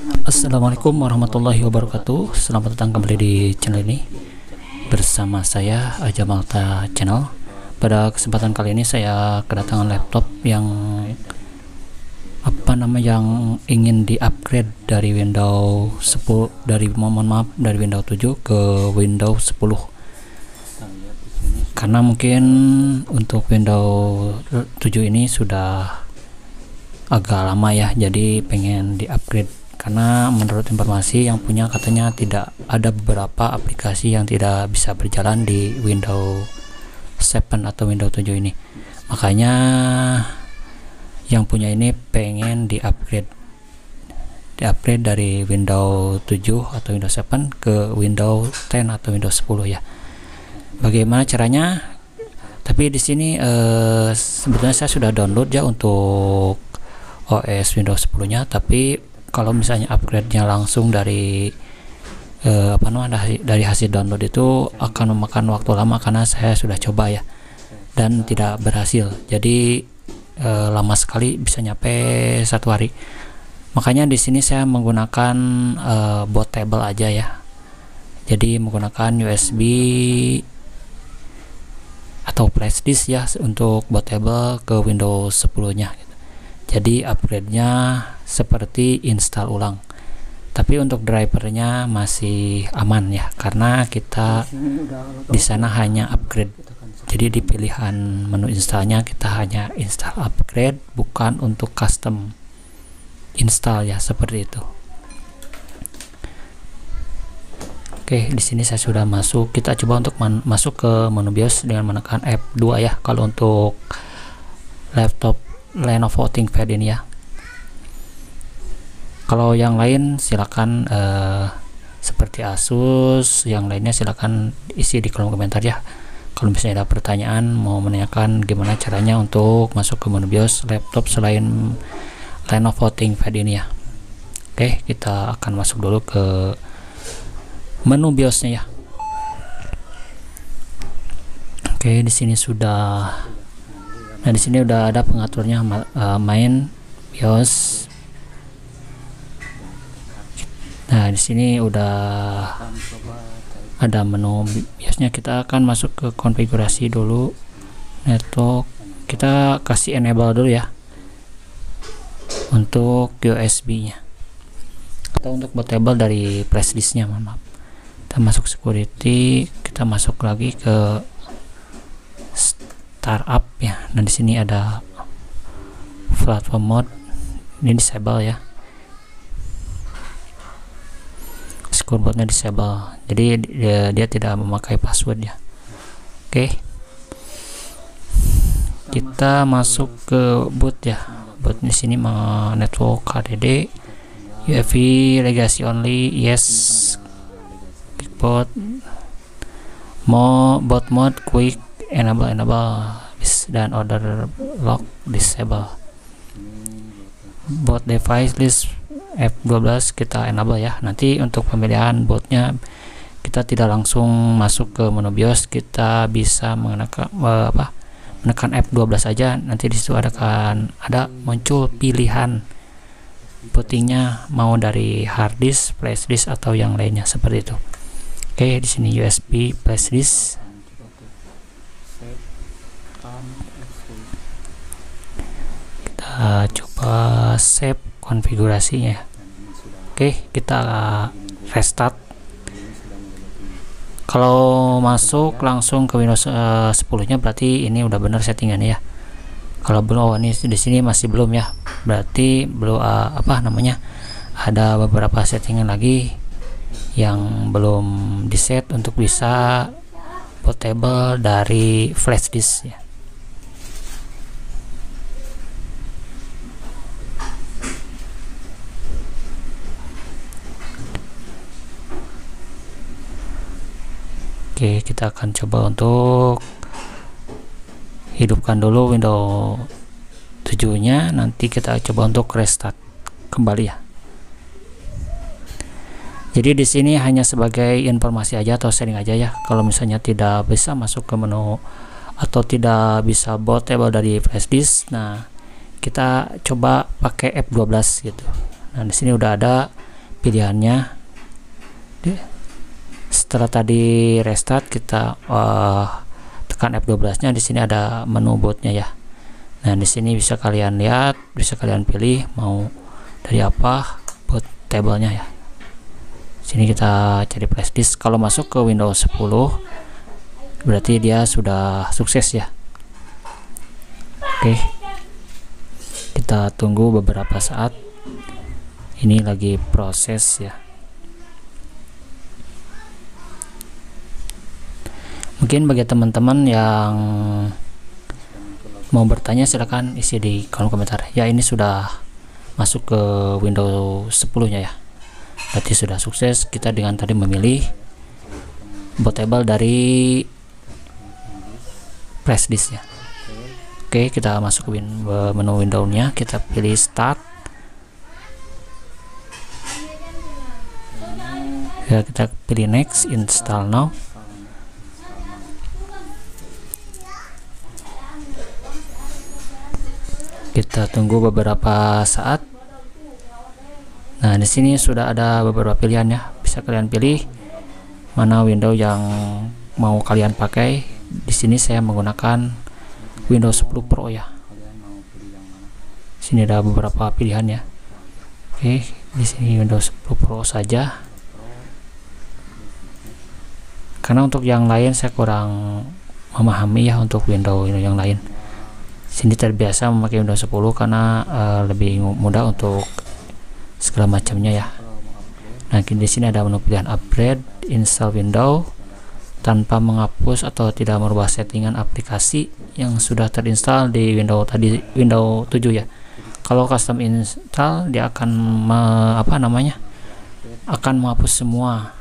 Assalamualaikum warahmatullahi wabarakatuh. Selamat datang kembali di channel ini bersama saya Aja Malta Channel. Pada kesempatan kali ini saya kedatangan laptop yang yang ingin di-upgrade dari Windows 10 dari Windows 7 ke Windows 10. Karena mungkin untuk Windows 7 ini sudah agak lama ya, jadi pengen di-upgrade. Karena menurut informasi yang punya katanya tidak ada beberapa aplikasi yang tidak bisa berjalan di Windows 7 atau Windows 7 ini. Makanya yang punya ini pengen di-upgrade dari Windows 7 atau Windows 7 ke Windows 10 atau Windows 10 ya. Bagaimana caranya? Tapi di sini sebetulnya saya sudah download ya untuk OS Windows 10-nya, tapi kalau misalnya upgrade-nya langsung dari dari hasil download itu akan memakan waktu lama karena saya sudah coba ya dan tidak berhasil. Jadi lama sekali, bisa nyampe 1 hari. Makanya di sini saya menggunakan bootable aja ya. Jadi menggunakan USB atau flash disk ya untuk bootable ke Windows 10-nya. Jadi upgrade-nya seperti install ulang, tapi untuk drivernya masih aman ya, karena kita di sana hanya upgrade. Jadi di pilihan menu installnya kita hanya install upgrade, bukan untuk custom install ya, seperti itu. Oke, di sini saya sudah masuk. Kita coba untuk masuk ke menu BIOS dengan menekan F2 ya, kalau untuk laptop Lenovo ThinkPad ini ya. Kalau yang lain silakan seperti Asus, yang lainnya silakan isi di kolom komentar ya. Kalau misalnya ada pertanyaan, mau menanyakan gimana caranya untuk masuk ke menu BIOS laptop selain Lenovo ThinkPad ini ya. Oke, kita akan masuk dulu ke menu BIOS-nya ya. Oke, di sini sudah. Nah, di sini udah ada pengaturnya, main BIOS. Nah, di sini udah ada menu BIOS-nya. Kita akan masuk ke konfigurasi dulu. Network kita kasih enable dulu ya untuk USB-nya atau untuk bootable dari flash disk-nya, mohon maaf. Kita masuk security, kita masuk lagi ke startup ya. Dan di sini ada platform mode, ini disable ya, scoreboardnya disable, jadi dia tidak memakai password ya. Oke, kita masuk ke boot ya. Boot di sini network HDD, UEFI legacy only, yes. Boot boot mode quick enable dan order lock disable. Boot device list F12 kita enable ya. Nanti untuk pemilihan bootnya kita tidak langsung masuk ke menu BIOS, kita bisa menekan F12 saja. Nanti disitu ada muncul pilihan bootingnya, mau dari hard disk, flash disk atau yang lainnya seperti itu. Oke, di sini USB flash disk. Kita coba save konfigurasinya. Oke, kita restart. Kalau masuk langsung ke Windows 10-nya berarti ini udah benar settingannya ya. Kalau belum, ini di sini masih belum ya. Berarti belum ada beberapa settingan lagi yang belum diset untuk bisa bootable dari flash disk ya. Oke, kita akan coba untuk hidupkan dulu Windows 7-nya, nanti kita coba untuk restart kembali ya. Jadi di sini hanya sebagai informasi aja atau sharing aja ya. Kalau misalnya tidak bisa masuk ke menu atau tidak bisa bootable dari flash disk, nah kita coba pakai F12 gitu. Nah, di sini udah ada pilihannya. Setelah tadi restart, kita tekan F12 nya. Di sini ada menu bootnya ya. Nah, di sini bisa kalian lihat, bisa kalian pilih mau dari apa boot table-nya ya. Sini kita cari flash disk. Kalau masuk ke Windows 10 berarti dia sudah sukses ya. Oke, kita tunggu beberapa saat. Ini lagi proses ya. Mungkin bagi teman-teman yang mau bertanya, silahkan isi di kolom komentar ya. Ini sudah masuk ke Windows 10 nya ya, berarti sudah sukses. Kita dengan tadi memilih bootable dari flash disk ya. Oke, kita masuk ke menu window nya, kita pilih start ya, kita pilih next, install now. Kita tunggu beberapa saat. Nah, di sini sudah ada beberapa pilihan ya, bisa kalian pilih mana window yang mau kalian pakai. Di sini saya menggunakan Windows 10 Pro ya. Sini ada beberapa pilihan ya. Oke, di sini Windows 10 Pro saja. Karena untuk yang lain saya kurang memahami ya, untuk Windows yang lain. Sini terbiasa memakai Windows 10 karena lebih mudah untuk segala macamnya ya. Nah, di sini ada menu pilihan upgrade, install Windows tanpa menghapus atau tidak merubah settingan aplikasi yang sudah terinstall di Windows tadi, Windows 7 ya. Kalau custom install, dia akan akan menghapus semua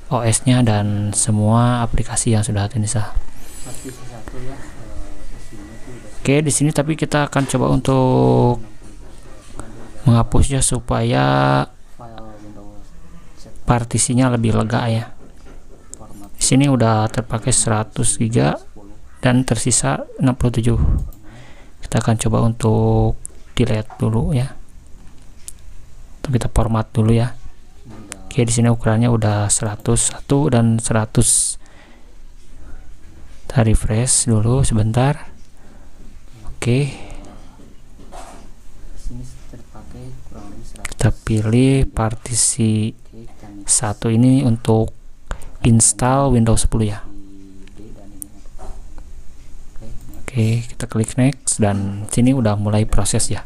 OS-nya dan semua aplikasi yang sudah terinstall. Oke, di sini tapi kita akan coba untuk menghapusnya supaya partisinya lebih lega ya. Di sini udah terpakai 100 GB dan tersisa 67. Kita akan coba untuk delete dulu ya. Kita format dulu ya. Oke, di sini ukurannya udah 101 dan 100. Kita refresh dulu sebentar. Oke. Kita pilih partisi 1 ini untuk install Windows 10 ya. Oke, kita klik next dan sini udah mulai proses ya.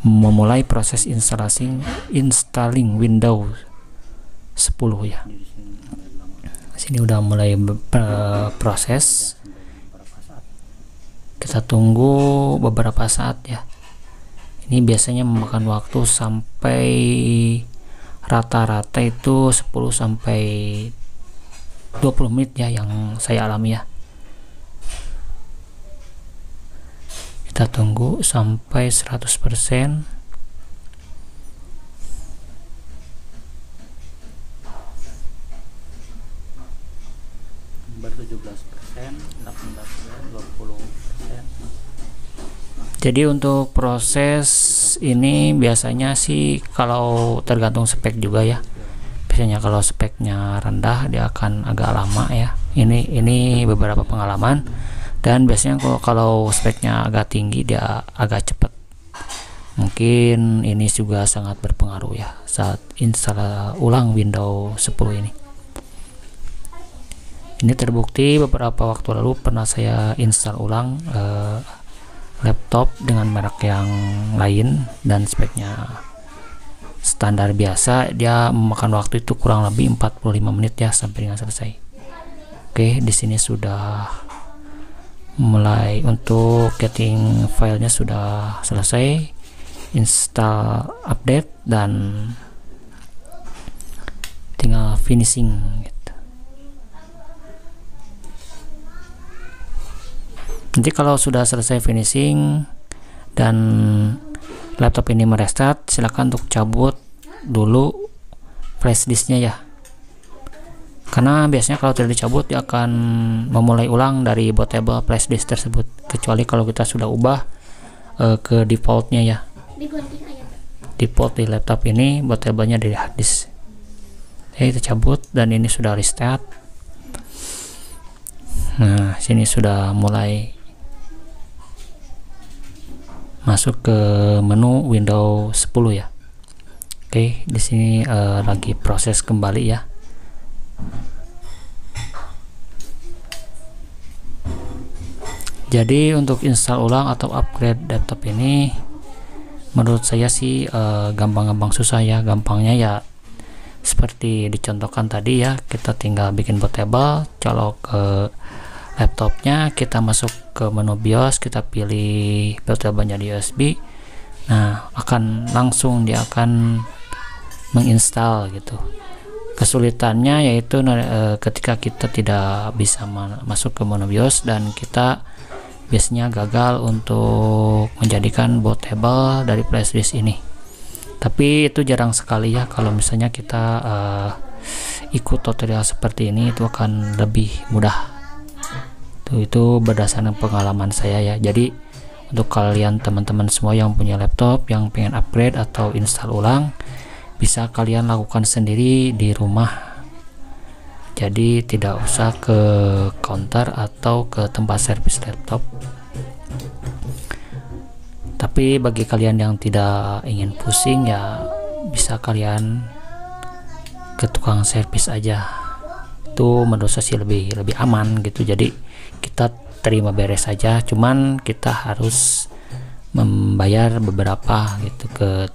Memulai proses installing Windows 10 ya. Sini udah mulai proses. Kita tunggu beberapa saat ya. Ini biasanya memakan waktu sampai rata-rata itu 10 sampai 20 menit ya, yang saya alami ya. Kita tunggu sampai 100%. Jadi untuk proses ini biasanya sih kalau tergantung spek juga ya. Biasanya kalau speknya rendah dia akan agak lama ya. Ini beberapa pengalaman, dan biasanya kalau speknya agak tinggi dia agak cepat. Mungkin ini juga sangat berpengaruh ya saat install ulang Windows 10 ini. Ini terbukti beberapa waktu lalu pernah saya install ulang laptop dengan merek yang lain dan speknya standar biasa. Dia memakan waktu itu kurang lebih 45 menit ya sampai dengan selesai. Oke, di sini sudah mulai untuk getting filenya sudah selesai, install update dan tinggal finishing gitu. Nanti kalau sudah selesai finishing dan laptop ini merestart, silakan untuk cabut dulu flash disknya ya, karena biasanya kalau tidak dicabut dia akan memulai ulang dari bootable flash disk tersebut, kecuali kalau kita sudah ubah ke defaultnya ya. default di laptop ini bootable-nya dari hard disk. Oke, kita cabut dan ini sudah restart. Nah, sini sudah mulai masuk ke menu Windows 10 ya. Oke, di sini lagi proses kembali ya. Jadi untuk install ulang atau upgrade laptop ini menurut saya sih gampang-gampang susah ya. Gampangnya ya seperti dicontohkan tadi ya, kita tinggal bikin bootable, colok ke laptopnya, kita masuk ke menu BIOS, kita pilih bootable-nya di USB. Nah, akan langsung dia akan menginstal gitu. Kesulitannya yaitu ketika kita tidak bisa masuk ke menu BIOS dan kita biasanya gagal untuk menjadikan bootable dari flashdisk ini. Tapi itu jarang sekali ya, kalau misalnya kita ikut tutorial seperti ini, itu akan lebih mudah. Itu berdasarkan pengalaman saya ya. Jadi untuk kalian teman-teman semua yang punya laptop yang pengen upgrade atau install ulang, bisa kalian lakukan sendiri di rumah. Jadi tidak usah ke counter atau ke tempat servis laptop. Tapi bagi kalian yang tidak ingin pusing ya, bisa kalian ke tukang servis aja. Itu menurut saya sih lebih aman gitu. Jadi kita terima beres saja, cuman kita harus membayar beberapa gitu ke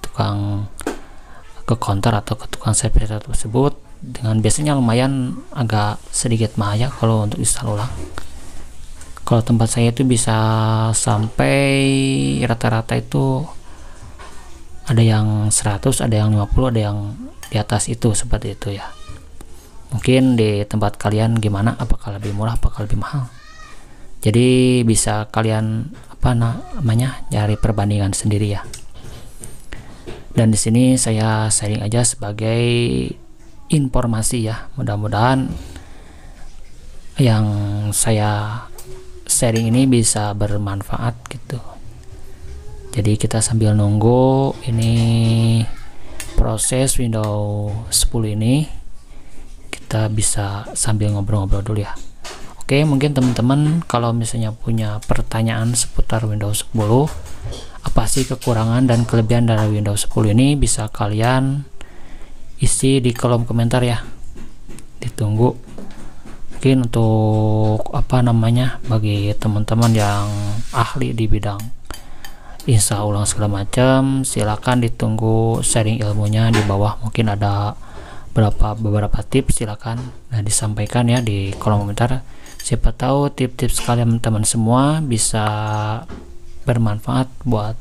counter atau ke tukang servis tersebut, dengan biasanya lumayan agak sedikit mahal ya kalau untuk install ulang. Kalau tempat saya itu bisa sampai rata-rata itu ada yang 100, ada yang 50, ada yang di atas itu, seperti itu ya. Mungkin di tempat kalian gimana, apakah lebih murah apakah lebih mahal? Jadi bisa kalian nyari perbandingan sendiri ya. Dan di sini saya sharing aja sebagai informasi ya. Mudah-mudahan yang saya sharing ini bisa bermanfaat gitu. Jadi kita sambil nunggu ini proses Windows 10 ini, kita bisa sambil ngobrol-ngobrol dulu ya. Oke, mungkin teman-teman kalau misalnya punya pertanyaan seputar Windows 10, apa sih kekurangan dan kelebihan dari Windows 10 ini, bisa kalian isi di kolom komentar ya. Ditunggu. Mungkin untuk bagi teman-teman yang ahli di bidang install ulang segala macam, silakan ditunggu sharing ilmunya di bawah. Mungkin ada beberapa tips, silakan disampaikan ya di kolom komentar. Siapa tahu tips-tips kalian teman semua bisa bermanfaat buat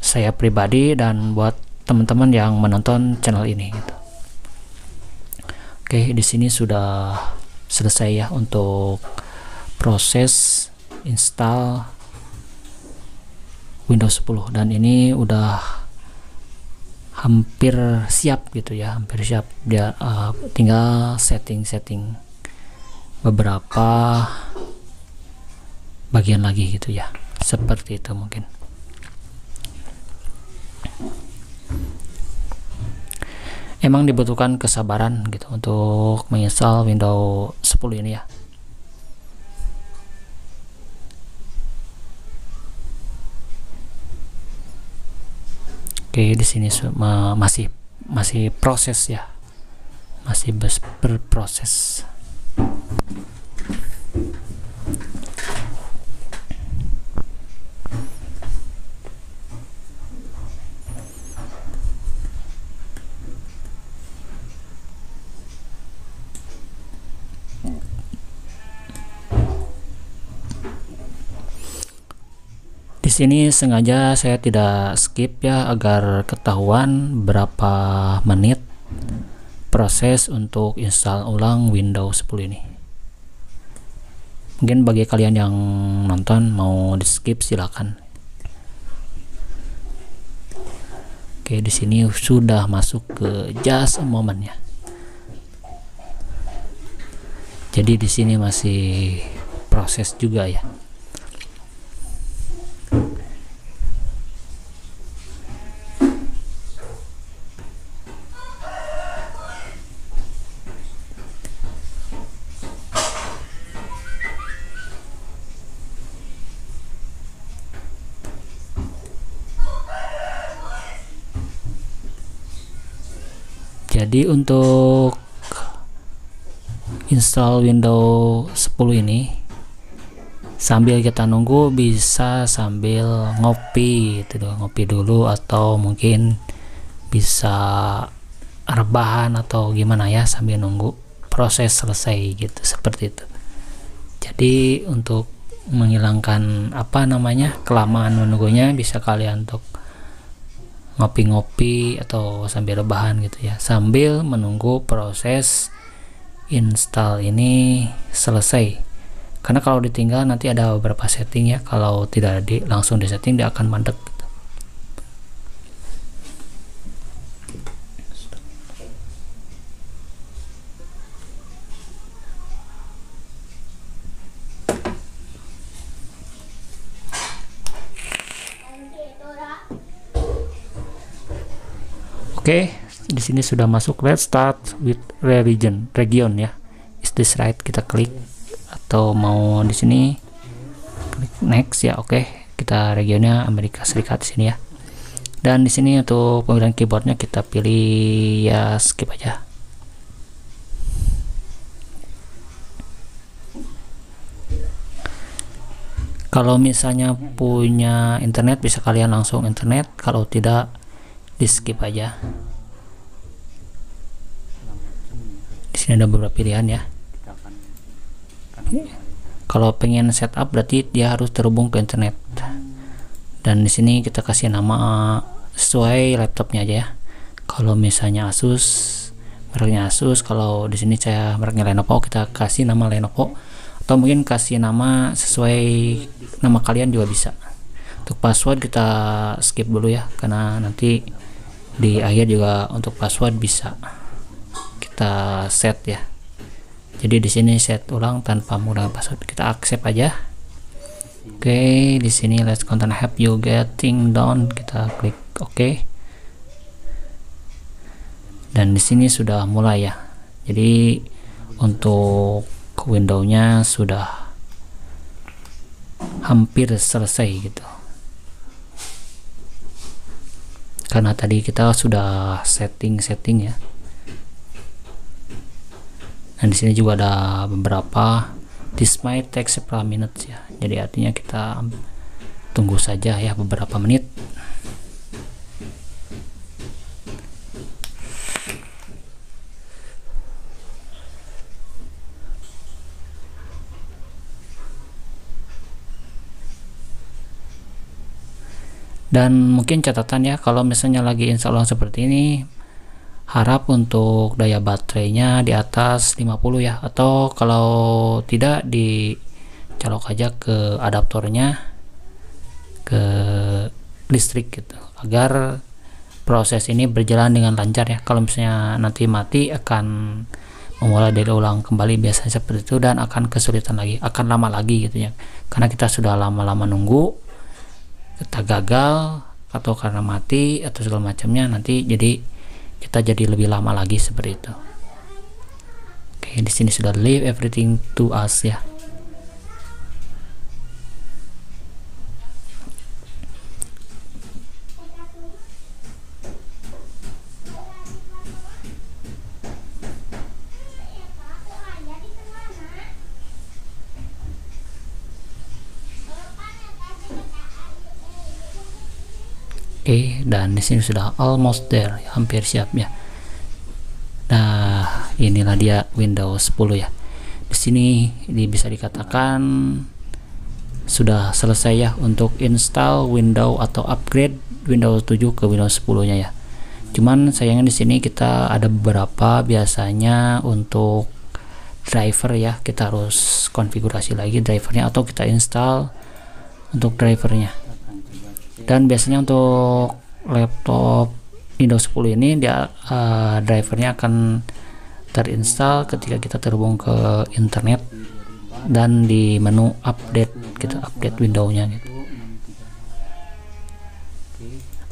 saya pribadi dan buat teman-teman yang menonton channel ini gitu. Oke, di sini sudah selesai ya untuk proses install Windows 10, dan ini udah hampir siap gitu ya, hampir siap. Dia tinggal setting beberapa bagian lagi gitu ya, seperti itu. Mungkin emang dibutuhkan kesabaran gitu untuk menginstal Windows 10 ini ya. Oke, di sini masih proses ya, masih berproses. Di sini sengaja saya tidak skip ya, agar ketahuan berapa menit proses untuk install ulang Windows 10 ini. Mungkin bagi kalian yang nonton mau di skip silakan. Oke, di sini sudah masuk ke just a moment ya. Jadi di sini masih proses juga ya. Jadi untuk install Windows 10 ini, sambil kita nunggu bisa sambil ngopi gitu, ngopi dulu, atau mungkin bisa rebahan atau gimana ya sambil nunggu proses selesai gitu, seperti itu. Jadi untuk menghilangkan kelamaan menunggunya, bisa kalian untuk ngopi-ngopi atau sambil rebahan gitu ya, sambil menunggu proses install ini selesai. Karena kalau ditinggal nanti ada beberapa setting ya, kalau tidak langsung di setting dia akan mandek gitu. Oke, di sini sudah masuk. Let's start with region ya. Is this right? Kita klik, atau mau di sini klik next ya. Oke, kita regionnya Amerika Serikat di sini ya. Dan di sini untuk pemilihan keyboardnya kita pilih ya skip aja. Kalau misalnya punya internet bisa kalian langsung internet, kalau tidak di skip aja. Di sini ada beberapa pilihan ya. Kalau pengen setup berarti dia harus terhubung ke internet. Dan di sini kita kasih nama sesuai laptopnya aja ya. Kalau misalnya Asus, mereknya Asus. Kalau di sini saya mereknya Lenovo, kita kasih nama Lenovo. Atau mungkin kasih nama sesuai nama kalian juga bisa. Untuk password kita skip dulu ya, karena nanti di akhir juga untuk password bisa kita set ya. Jadi di sini set ulang tanpa menggunakan password, kita accept aja. Oke, di sini let's content help you getting done, kita klik oke. Dan di sini sudah mulai ya. Jadi untuk Windows-nya sudah hampir selesai gitu. Karena tadi kita sudah setting ya. Dan di sini juga ada beberapa this might take several minutes ya. Jadi artinya kita tunggu saja ya beberapa menit. Dan mungkin catatan ya, kalau misalnya lagi install ulang seperti ini, harap untuk daya baterainya di atas 50 ya, atau kalau tidak dicolok aja ke adaptornya ke listrik gitu, agar proses ini berjalan dengan lancar ya. Kalau misalnya nanti mati akan memulai dari ulang kembali biasanya seperti itu, dan akan kesulitan lagi, akan lama lagi gitu ya, karena kita sudah lama-lama nunggu, kita gagal atau karena mati atau segala macamnya, nanti jadi kita jadi lebih lama lagi seperti itu. Oke, di sini sudah leave everything to us ya. Oke, dan di sini sudah almost there, hampir siap ya. Nah, inilah dia Windows 10 ya. Di sini bisa dikatakan sudah selesai ya untuk install Windows atau upgrade Windows 7 ke Windows 10-nya ya. Cuman sayangnya di sini kita ada beberapa, biasanya untuk driver ya, kita harus konfigurasi lagi drivernya atau kita install untuk drivernya. Dan biasanya untuk laptop Windows 10 ini dia drivernya akan terinstall ketika kita terhubung ke internet dan di menu update, kita update Windows-nya gitu.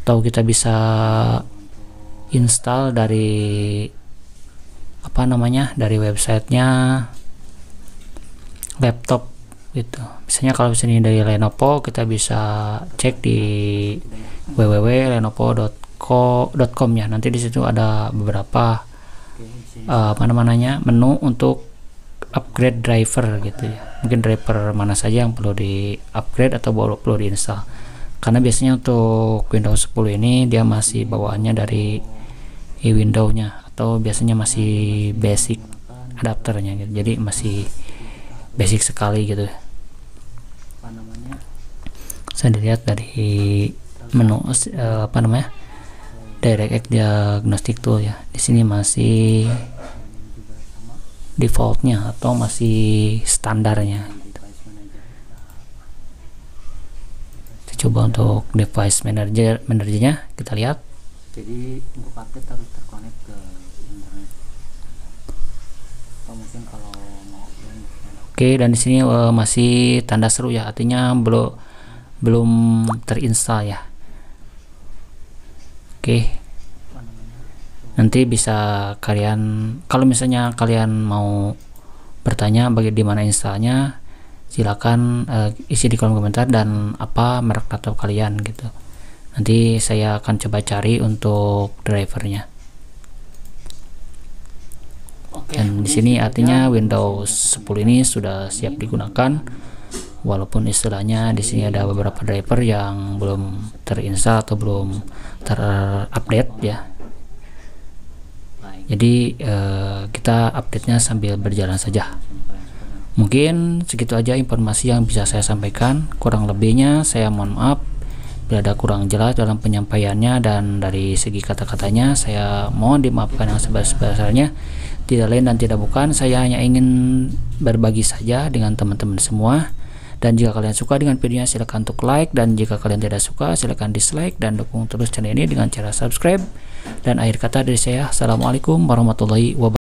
Atau kita bisa install dari dari websitenya laptop gitu. Misalnya kalau misalnya dari Lenovo, kita bisa cek di www.lenovo.com ya. Nanti di situ ada beberapa menu untuk upgrade driver gitu ya. Mungkin driver mana saja yang perlu di upgrade atau perlu diinstal, karena biasanya untuk Windows 10 ini dia masih bawaannya dari Windows-nya, atau biasanya masih basic adapternya gitu. Jadi masih basic sekali gitu. Saya dilihat dari menu DirectX Diagnostic Tool ya. Di sini masih defaultnya atau masih standarnya. Kita coba untuk device managernya, kita lihat. Jadi untuk update harus terkonek ke internet. Atau mungkin kalau mau Oke, dan di sini masih tanda seru ya, artinya belum terinstall ya. Oke. Nanti bisa kalian, kalau misalnya kalian mau bertanya di mana installnya, silakan isi di kolom komentar dan apa merek laptop kalian gitu. Nanti saya akan coba cari untuk drivernya. Dan di sini artinya Windows 10 ini sudah siap digunakan, walaupun istilahnya di sini ada beberapa driver yang belum terinstall atau belum terupdate ya. Jadi kita update-nya sambil berjalan saja. Mungkin segitu aja informasi yang bisa saya sampaikan. Kurang lebihnya saya mohon maaf bila ada kurang jelas dalam penyampaiannya, dan dari segi kata-katanya saya mohon dimaafkan yang sebesar-besarnya. Tidak lain dan tidak bukan, saya hanya ingin berbagi saja dengan teman-teman semua. Dan jika kalian suka dengan videonya, silahkan untuk like, dan jika kalian tidak suka silahkan dislike, dan dukung terus channel ini dengan cara subscribe. Dan akhir kata dari saya, assalamualaikum warahmatullahi wabarakatuh.